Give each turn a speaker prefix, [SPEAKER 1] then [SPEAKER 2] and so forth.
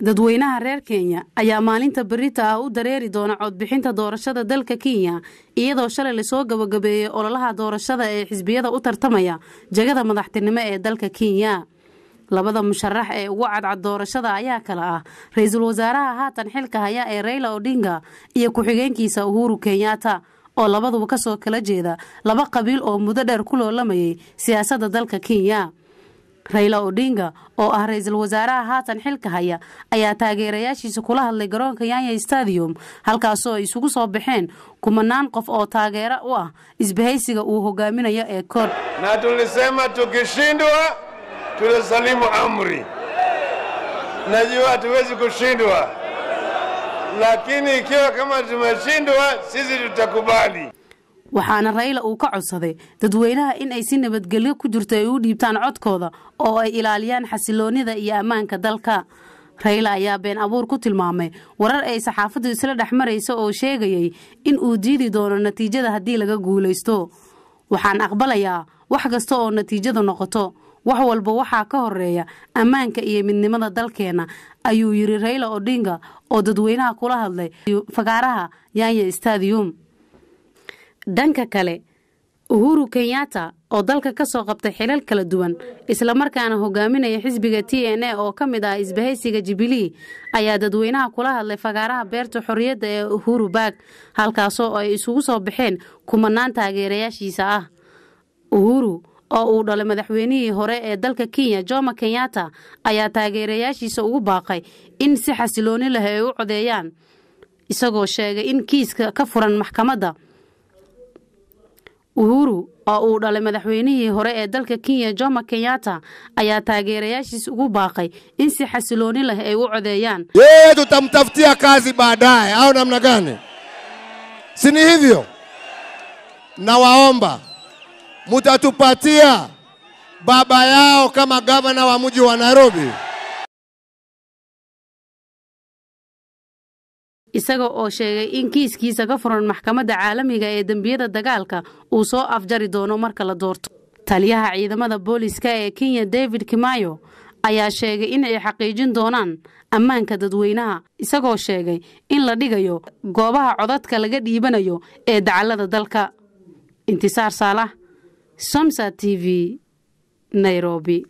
[SPEAKER 1] dadweynaha reer Kenya ayaa maalinta berita u dareeri doona codbixinta doorashada dalka Kenya iyadoo shalay la soo gabagabeeyay ololaha doorashada ee xisbiyada u tartamaya jagada madaxtinimo ee dalka Kenya. labada musharax ee ugu cadcad doorashada ayaa kala ah ra'iisul wasaaraha haatan xilka haya ee Raila Odinga iyo ku-xigeenkiisa Uhuru Kenyatta oo labaduba ka soo kala jeeda laba qabiil oo muddo dheer ku loolamayay siyaasadda dalka Kenya. Raila Odinga oo ah ra'iisul wasaaraha haatan xilka haya ayaa taageerayaashiisa kula hadlay garoonka Nyayo Stadium halkaas oo isugu soo baxeen kumanaan qof oo taageero u ah isbahaysiga uu hogaaminayo ee CORD.
[SPEAKER 2] Na tulisema tukishindwa tulisalimu amri. Najua hatuwezi kushindwa, lakini ikiwa kama tumeshindwa sisi tutakubali.
[SPEAKER 1] waxaana Raila uu ka codsaday dadweynaha in ay si nabadgelyo ku jirto ay u dhiibtaan codkooda oo ay ilaaliyaan xasiloonida iyo ammaanka dalka. Raila ayaa been abuur ku tilmaamay warar ay saxaafaddu isla dhaxmarayso oo sheegayay in uu diidi doono natiijada haddii laga guuleysto. waxaan aqbalayaa wax kasta oo natiijadu noqoto, wax walba waxaa ka horeeya ammaanka iyo midnimada dalkeena, ayuu yiri Raila Odinga oo dadweynaha kula hadlay fagaaraha Nyayo Stadium. dhanka kale Uhuru Kenyatta oo dalka ka soo qabtay xilal kala duwan isla markaana hogaaminaya xisbiga TNA oo kamid ah isbahaysiga Jubilee ayaa dadweynaha kula hadlay fagaaraha beerta xorriyadda ee Uhuru Park halkaas oo ay isugu soo baxeen kumanaan taageerayaashiisa ah. Uhuru oo uu dhalay madaxweynihii hore ee dalka Kenya Jomo Kenyatta ayaa taageerayaashiisa ugu baaqay in si xasilooni leh ay u codeeyaan isagoo sheegay in kiiska ka furan maxkamadda. Uhuru oo uu dhalay madaxweynihii hore ee dalka Kenya Jomo Kenyatta ayaa taageerayaashiisa ugu baaqay in si xasilooni leh ay u codeeyaan.
[SPEAKER 3] Yeye tutamtafutia kazi baadaye au namna gani? Si ni hivyo? Na waomba mutatupatia baba yao kama gavana wa mji wa Nairobi.
[SPEAKER 1] isaga oo sheegay in kiiskiisa ka furan maxkamadda caalamiga ee dambiyada dagaalka uu soo afjari doono marka la doorto. taliyaha ciidamada booliska ee Kenya David Kimayo ayaa sheegay in ay xaqiijin doonaan ammaanka dadweynaha isagoo sheegay in la dhigayo goobaha codadka laga dhiibanayo ee dacallada dalka. Intisaar Salah, Somsa TV, Nairobi.